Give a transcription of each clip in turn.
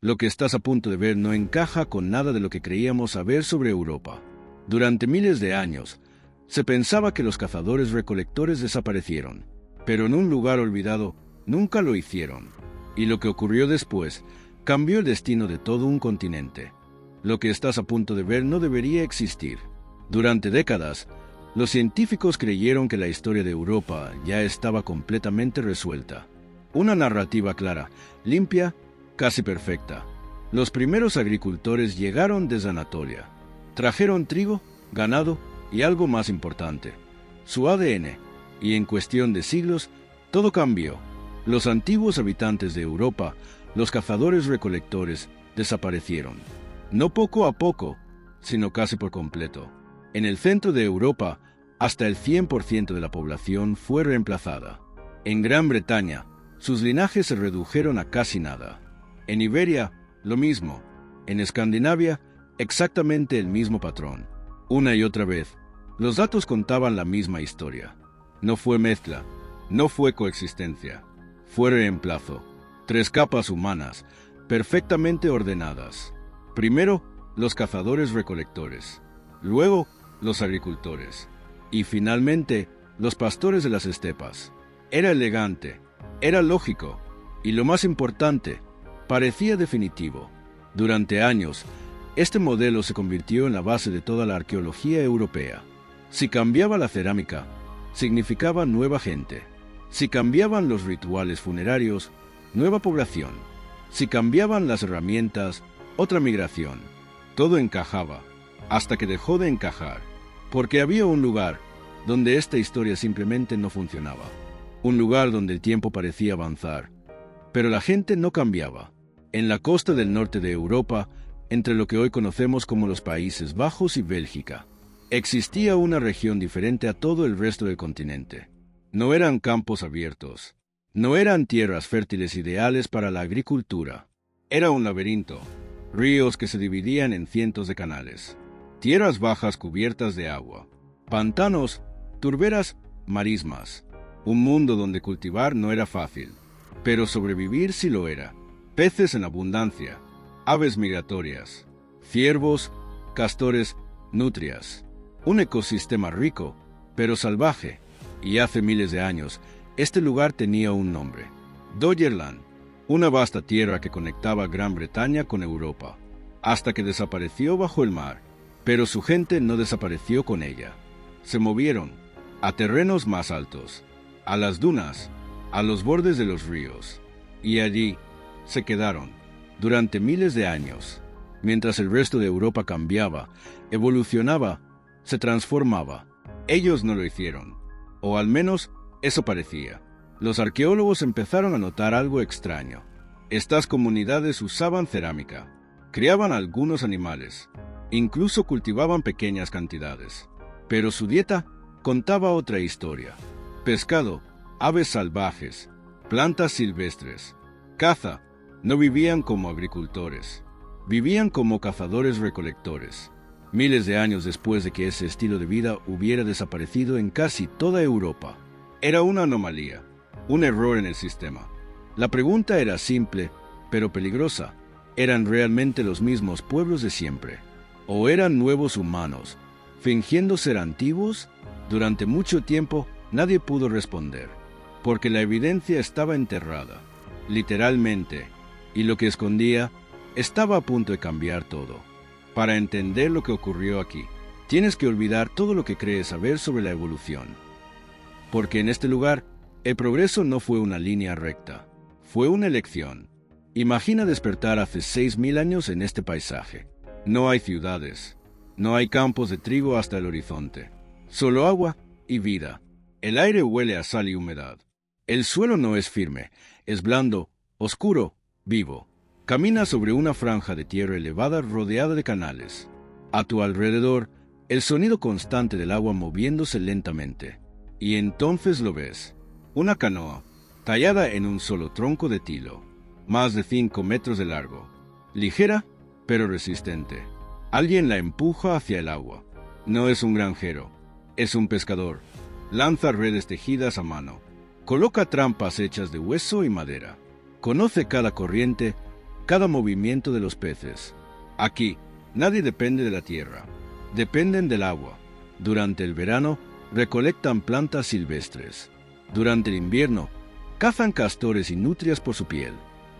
Lo que estás a punto de ver no encaja con nada de lo que creíamos saber sobre Europa. Durante miles de años, se pensaba que los cazadores-recolectores desaparecieron, pero en un lugar olvidado nunca lo hicieron. Y lo que ocurrió después cambió el destino de todo un continente. Lo que estás a punto de ver no debería existir. Durante décadas, los científicos creyeron que la historia de Europa ya estaba completamente resuelta. Una narrativa clara, limpia, casi perfecta. Los primeros agricultores llegaron desde Anatolia. Trajeron trigo, ganado y algo más importante, su ADN. Y en cuestión de siglos, todo cambió. Los antiguos habitantes de Europa, los cazadores-recolectores, desaparecieron. No poco a poco, sino casi por completo. En el centro de Europa, hasta el 100% de la población fue reemplazada. En Gran Bretaña, sus linajes se redujeron a casi nada. En Iberia, lo mismo. En Escandinavia, exactamente el mismo patrón. Una y otra vez, los datos contaban la misma historia. No fue mezcla, no fue coexistencia, fue reemplazo. 3 capas humanas, perfectamente ordenadas. Primero, los cazadores-recolectores. Luego, los agricultores. Y finalmente, los pastores de las estepas. Era elegante, era lógico, y lo más importante, parecía definitivo. Durante años, este modelo se convirtió en la base de toda la arqueología europea. Si cambiaba la cerámica, significaba nueva gente. Si cambiaban los rituales funerarios, nueva población. Si cambiaban las herramientas, otra migración. Todo encajaba, hasta que dejó de encajar, porque había un lugar donde esta historia simplemente no funcionaba. Un lugar donde el tiempo parecía avanzar, pero la gente no cambiaba. En la costa del norte de Europa, entre lo que hoy conocemos como los Países Bajos y Bélgica, existía una región diferente a todo el resto del continente. No eran campos abiertos, no eran tierras fértiles ideales para la agricultura. Era un laberinto, ríos que se dividían en cientos de canales, tierras bajas cubiertas de agua, pantanos, turberas, marismas. Un mundo donde cultivar no era fácil, pero sobrevivir sí lo era. Peces en abundancia, aves migratorias, ciervos, castores, nutrias. Un ecosistema rico, pero salvaje. Y hace miles de años, este lugar tenía un nombre: Doggerland, una vasta tierra que conectaba Gran Bretaña con Europa, hasta que desapareció bajo el mar. Pero su gente no desapareció con ella. Se movieron a terrenos más altos, a las dunas, a los bordes de los ríos, y allí se quedaron durante miles de años, mientras el resto de Europa cambiaba, evolucionaba, se transformaba. Ellos no lo hicieron, o al menos eso parecía. Los arqueólogos empezaron a notar algo extraño. Estas comunidades usaban cerámica, criaban algunos animales, incluso cultivaban pequeñas cantidades, pero su dieta contaba otra historia: pescado, aves salvajes, plantas silvestres, caza. No vivían como agricultores, vivían como cazadores-recolectores. Miles de años después de que ese estilo de vida hubiera desaparecido en casi toda Europa. Era una anomalía, un error en el sistema. La pregunta era simple, pero peligrosa. ¿Eran realmente los mismos pueblos de siempre? ¿O eran nuevos humanos, fingiendo ser antiguos? Durante mucho tiempo nadie pudo responder, porque la evidencia estaba enterrada, literalmente, y lo que escondía estaba a punto de cambiar todo. Para entender lo que ocurrió aquí, tienes que olvidar todo lo que crees saber sobre la evolución. Porque en este lugar, el progreso no fue una línea recta, fue una elección. Imagina despertar hace 6.000 años en este paisaje. No hay ciudades, no hay campos de trigo hasta el horizonte, solo agua y vida. El aire huele a sal y humedad. El suelo no es firme, es blando, oscuro, vivo. Caminas sobre una franja de tierra elevada rodeada de canales. A tu alrededor, el sonido constante del agua moviéndose lentamente. Y entonces lo ves. Una canoa, tallada en un solo tronco de tilo, más de 5 metros de largo. Ligera, pero resistente. Alguien la empuja hacia el agua. No es un granjero, es un pescador. Lanza redes tejidas a mano. Coloca trampas hechas de hueso y madera. Conoce cada corriente, cada movimiento de los peces. Aquí, nadie depende de la tierra, dependen del agua. Durante el verano, recolectan plantas silvestres. Durante el invierno, cazan castores y nutrias por su piel.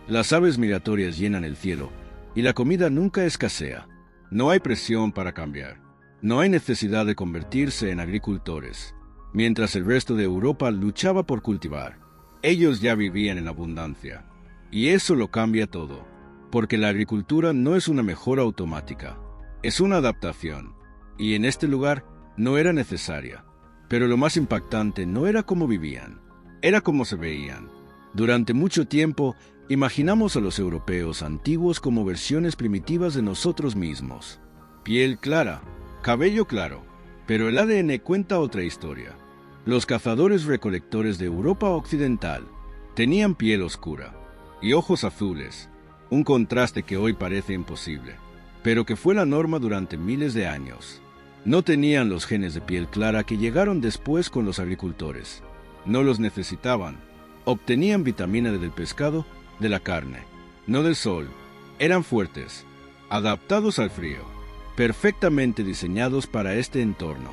Las aves migratorias llenan el cielo, y la comida nunca escasea. No hay presión para cambiar. No hay necesidad de convertirse en agricultores. Mientras el resto de Europa luchaba por cultivar, ellos ya vivían en abundancia. Y eso lo cambia todo, porque la agricultura no es una mejora automática, es una adaptación. Y en este lugar no era necesaria. Pero lo más impactante no era cómo vivían, era cómo se veían. Durante mucho tiempo, imaginamos a los europeos antiguos como versiones primitivas de nosotros mismos. Piel clara, cabello claro, pero el ADN cuenta otra historia. Los cazadores-recolectores de Europa Occidental tenían piel oscura y ojos azules, un contraste que hoy parece imposible, pero que fue la norma durante miles de años. No tenían los genes de piel clara que llegaron después con los agricultores. No los necesitaban. Obtenían vitamina D del pescado, de la carne, no del sol. Eran fuertes, adaptados al frío, perfectamente diseñados para este entorno.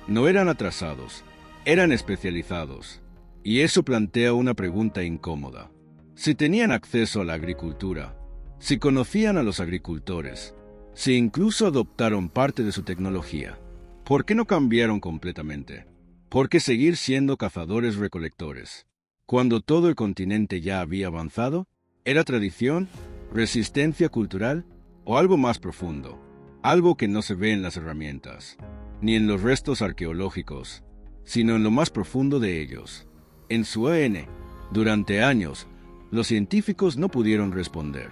No eran atrasados, eran especializados. Y eso plantea una pregunta incómoda. Si tenían acceso a la agricultura, si conocían a los agricultores, si incluso adoptaron parte de su tecnología, ¿por qué no cambiaron completamente? ¿Por qué seguir siendo cazadores-recolectores? Cuando todo el continente ya había avanzado, ¿era tradición, resistencia cultural o algo más profundo? Algo que no se ve en las herramientas, ni en los restos arqueológicos, sino en lo más profundo de ellos, en su ADN. Durante años, los científicos no pudieron responder,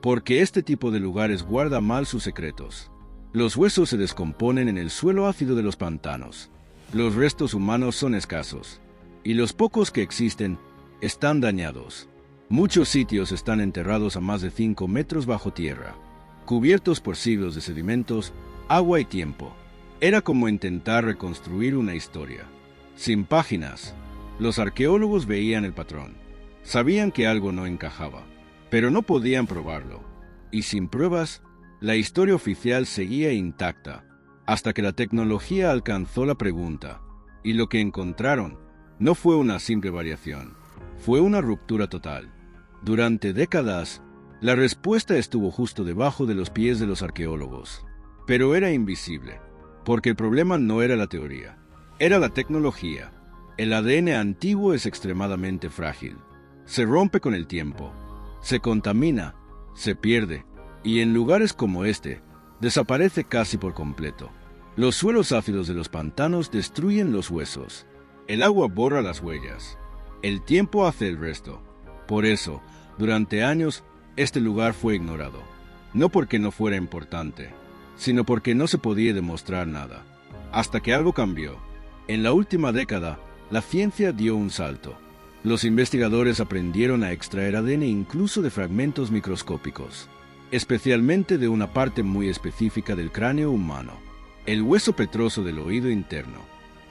porque este tipo de lugares guarda mal sus secretos. Los huesos se descomponen en el suelo ácido de los pantanos. Los restos humanos son escasos, y los pocos que existen están dañados. Muchos sitios están enterrados a más de 5 metros bajo tierra, cubiertos por siglos de sedimentos, agua y tiempo. Era como intentar reconstruir una historia. Sin páginas, los arqueólogos veían el patrón. Sabían que algo no encajaba, pero no podían probarlo. Y sin pruebas, la historia oficial seguía intacta, hasta que la tecnología alcanzó la pregunta, y lo que encontraron no fue una simple variación, fue una ruptura total. Durante décadas, la respuesta estuvo justo debajo de los pies de los arqueólogos, pero era invisible, porque el problema no era la teoría, era la tecnología. El ADN antiguo es extremadamente frágil, se rompe con el tiempo, se contamina, se pierde, y en lugares como este, desaparece casi por completo. Los suelos ácidos de los pantanos destruyen los huesos. El agua borra las huellas. El tiempo hace el resto. Por eso, durante años, este lugar fue ignorado. No porque no fuera importante, sino porque no se podía demostrar nada. Hasta que algo cambió. En la última década, la ciencia dio un salto. Los investigadores aprendieron a extraer ADN incluso de fragmentos microscópicos, especialmente de una parte muy específica del cráneo humano, el hueso petroso del oído interno,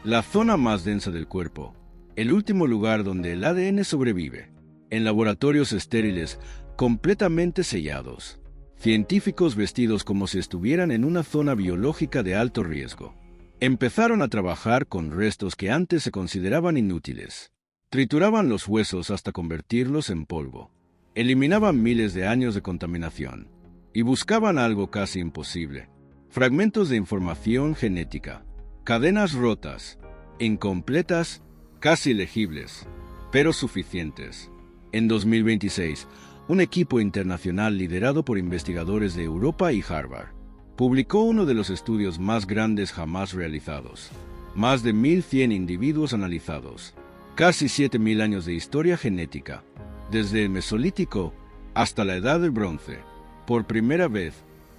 la zona más densa del cuerpo, el último lugar donde el ADN sobrevive, en laboratorios estériles completamente sellados, científicos vestidos como si estuvieran en una zona biológica de alto riesgo. Empezaron a trabajar con restos que antes se consideraban inútiles. Trituraban los huesos hasta convertirlos en polvo. Eliminaban miles de años de contaminación y buscaban algo casi imposible: fragmentos de información genética, cadenas rotas, incompletas, casi legibles, pero suficientes. En 2026, un equipo internacional liderado por investigadores de Europa y Harvard publicó uno de los estudios más grandes jamás realizados. Más de 1.100 individuos analizados, casi 7.000 años de historia genética, desde el Mesolítico hasta la Edad del Bronce. Por primera vez,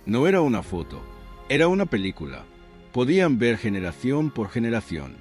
no era una foto, era una película. Podían ver generación por generación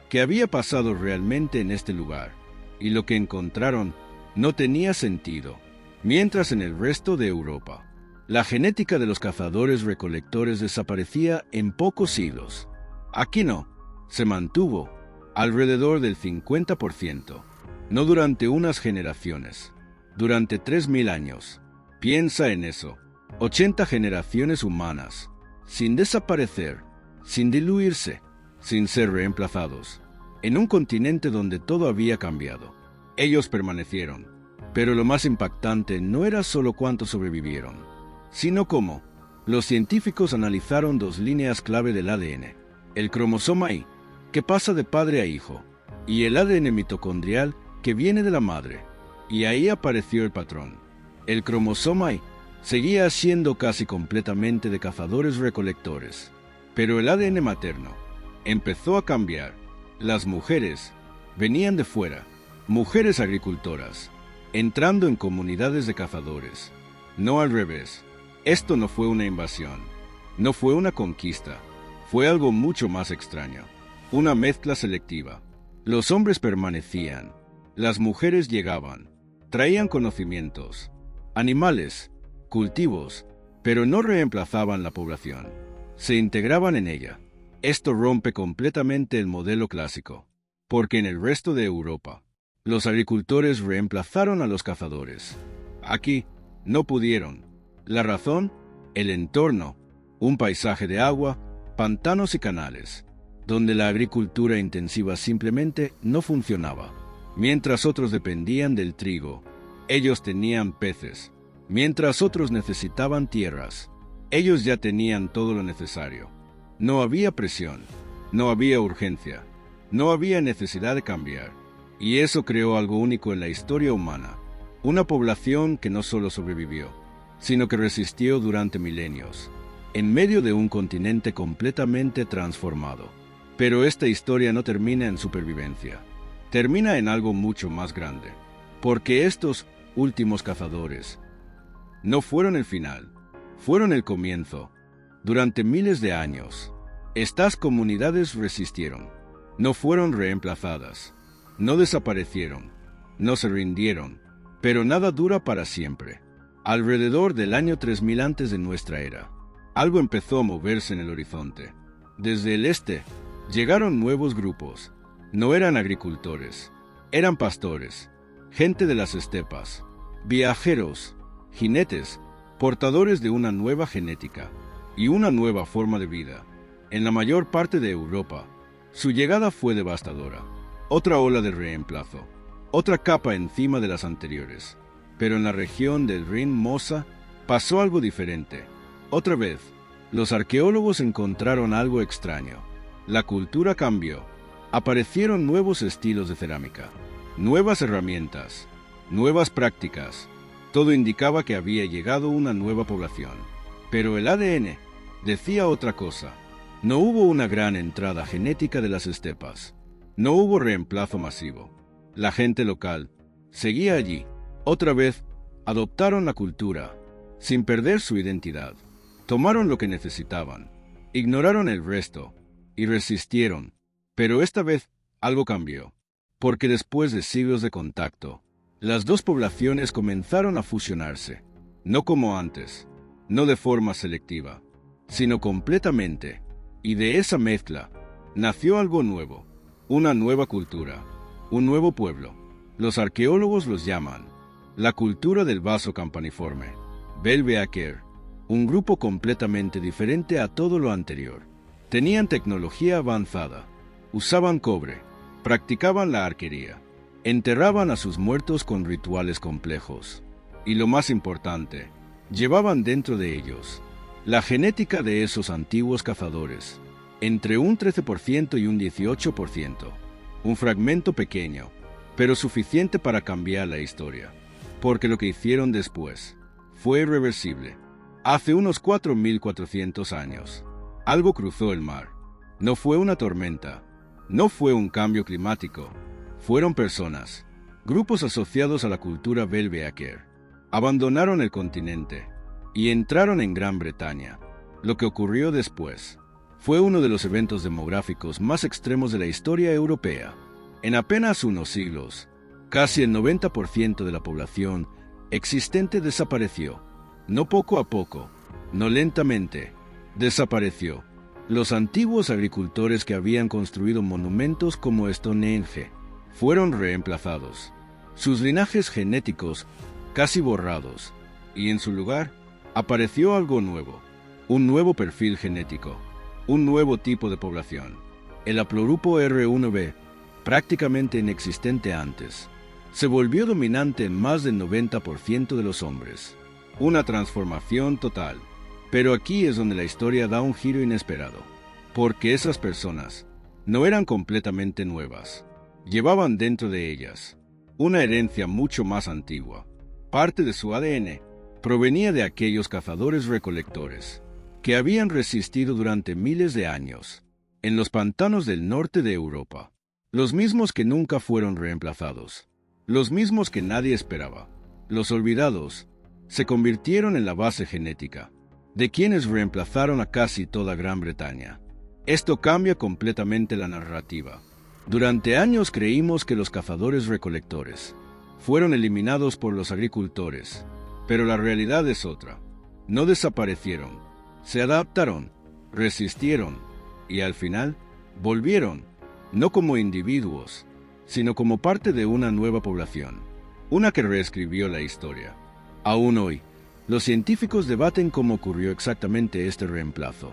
qué había pasado realmente en este lugar, y lo que encontraron no tenía sentido. Mientras en el resto de Europa, la genética de los cazadores-recolectores desaparecía en pocos siglos. Aquí no, se mantuvo alrededor del 50%, no durante unas generaciones, durante 3.000 años. Piensa en eso. 80 generaciones humanas, sin desaparecer, sin diluirse, sin ser reemplazados, en un continente donde todo había cambiado. Ellos permanecieron, pero lo más impactante no era solo cuántos sobrevivieron, sino cómo. Los científicos analizaron dos líneas clave del ADN, el cromosoma Y, que pasa de padre a hijo, y el ADN mitocondrial, que viene de la madre, y ahí apareció el patrón. El cromosoma Y seguía siendo casi completamente de cazadores-recolectores, pero el ADN materno empezó a cambiar. Las mujeres venían de fuera, mujeres agricultoras, entrando en comunidades de cazadores, no al revés. Esto no fue una invasión, no fue una conquista, fue algo mucho más extraño, una mezcla selectiva. Los hombres permanecían, las mujeres llegaban, traían conocimientos, animales, cultivos, pero no reemplazaban la población, se integraban en ella. Esto rompe completamente el modelo clásico, porque en el resto de Europa, los agricultores reemplazaron a los cazadores. Aquí, no pudieron. La razón, el entorno, un paisaje de agua, pantanos y canales, donde la agricultura intensiva simplemente no funcionaba. Mientras otros dependían del trigo, ellos tenían peces. Mientras otros necesitaban tierras, ellos ya tenían todo lo necesario. No había presión, no había urgencia, no había necesidad de cambiar. Y eso creó algo único en la historia humana, una población que no solo sobrevivió, sino que resistió durante milenios, en medio de un continente completamente transformado. Pero esta historia no termina en supervivencia, termina en algo mucho más grande, porque estos últimos cazadores no fueron el final, fueron el comienzo. Durante miles de años, estas comunidades resistieron, no fueron reemplazadas, no desaparecieron, no se rindieron, pero nada dura para siempre. Alrededor del año 3000 antes de nuestra era, algo empezó a moverse en el horizonte. Desde el este, llegaron nuevos grupos. No eran agricultores, eran pastores, gente de las estepas, viajeros, jinetes, portadores de una nueva genética y una nueva forma de vida. En la mayor parte de Europa, su llegada fue devastadora. Otra ola de reemplazo, otra capa encima de las anteriores. Pero en la región del Rin-Mosa pasó algo diferente. Otra vez, los arqueólogos encontraron algo extraño. La cultura cambió. Aparecieron nuevos estilos de cerámica, nuevas herramientas, nuevas prácticas. Todo indicaba que había llegado una nueva población. Pero el ADN decía otra cosa. No hubo una gran entrada genética de las estepas. No hubo reemplazo masivo. La gente local seguía allí. Otra vez, adoptaron la cultura, sin perder su identidad. Tomaron lo que necesitaban, ignoraron el resto, y resistieron. Pero esta vez algo cambió, porque después de siglos de contacto, las dos poblaciones comenzaron a fusionarse, no como antes, no de forma selectiva, sino completamente, y de esa mezcla nació algo nuevo, una nueva cultura, un nuevo pueblo. Los arqueólogos los llaman la cultura del vaso campaniforme, Belveaker, un grupo completamente diferente a todo lo anterior. Tenían tecnología avanzada, usaban cobre, practicaban la arquería, enterraban a sus muertos con rituales complejos. Y lo más importante, llevaban dentro de ellos la genética de esos antiguos cazadores, entre un 13% y un 18%, un fragmento pequeño, pero suficiente para cambiar la historia. Porque lo que hicieron después fue irreversible. Hace unos 4.400 años, algo cruzó el mar. No fue una tormenta, no fue un cambio climático, fueron personas, grupos asociados a la cultura Belveaker. Abandonaron el continente y entraron en Gran Bretaña. Lo que ocurrió después fue uno de los eventos demográficos más extremos de la historia europea. En apenas unos siglos, casi el 90% de la población existente desapareció. No poco a poco, no lentamente, desapareció. Los antiguos agricultores que habían construido monumentos como Stonehenge fueron reemplazados. Sus linajes genéticos casi borrados. y en su lugar apareció algo nuevo, un nuevo perfil genético, un nuevo tipo de población. El haplogrupo R1b, prácticamente inexistente antes, se volvió dominante en más del 90% de los hombres. Una transformación total. Pero aquí es donde la historia da un giro inesperado, porque esas personas no eran completamente nuevas. Llevaban dentro de ellas una herencia mucho más antigua. Parte de su ADN provenía de aquellos cazadores-recolectores que habían resistido durante miles de años en los pantanos del norte de Europa, los mismos que nunca fueron reemplazados, los mismos que nadie esperaba. Los olvidados se convirtieron en la base genética de quienes reemplazaron a casi toda Gran Bretaña. Esto cambia completamente la narrativa. Durante años creímos que los cazadores-recolectores fueron eliminados por los agricultores, pero la realidad es otra. No desaparecieron, se adaptaron, resistieron y al final volvieron, no como individuos, sino como parte de una nueva población, una que reescribió la historia. Aún hoy, los científicos debaten cómo ocurrió exactamente este reemplazo.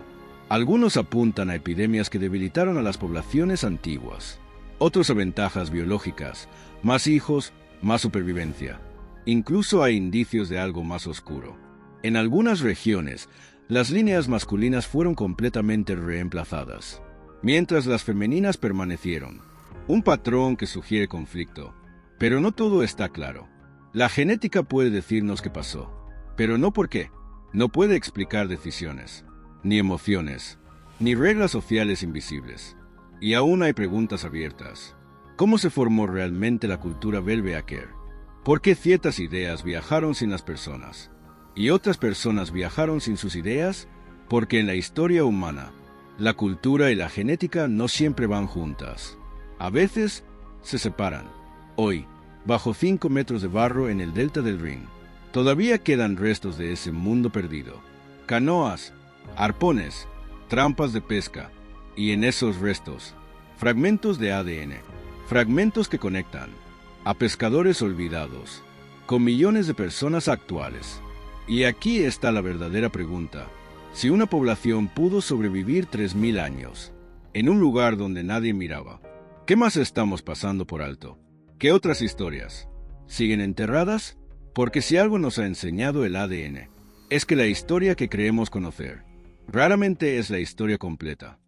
Algunos apuntan a epidemias que debilitaron a las poblaciones antiguas, otros a ventajas biológicas, más hijos, más supervivencia. Incluso hay indicios de algo más oscuro. En algunas regiones, las líneas masculinas fueron completamente reemplazadas, mientras las femeninas permanecieron. Un patrón que sugiere conflicto. Pero no todo está claro. La genética puede decirnos qué pasó, pero no por qué. No puede explicar decisiones, ni emociones, ni reglas sociales invisibles. Y aún hay preguntas abiertas. ¿Cómo se formó realmente la cultura Belbeaker? ¿Por qué ciertas ideas viajaron sin las personas y otras personas viajaron sin sus ideas? Porque en la historia humana, la cultura y la genética no siempre van juntas. A veces se separan. Hoy, bajo 5 metros de barro en el delta del Rin, todavía quedan restos de ese mundo perdido. Canoas, arpones, trampas de pesca, y en esos restos, fragmentos de ADN, fragmentos que conectan a pescadores olvidados con millones de personas actuales. Y aquí está la verdadera pregunta. Si una población pudo sobrevivir 3000 años, en un lugar donde nadie miraba, ¿qué más estamos pasando por alto? ¿Qué otras historias siguen enterradas? Porque si algo nos ha enseñado el ADN, es que la historia que creemos conocer raramente es la historia completa.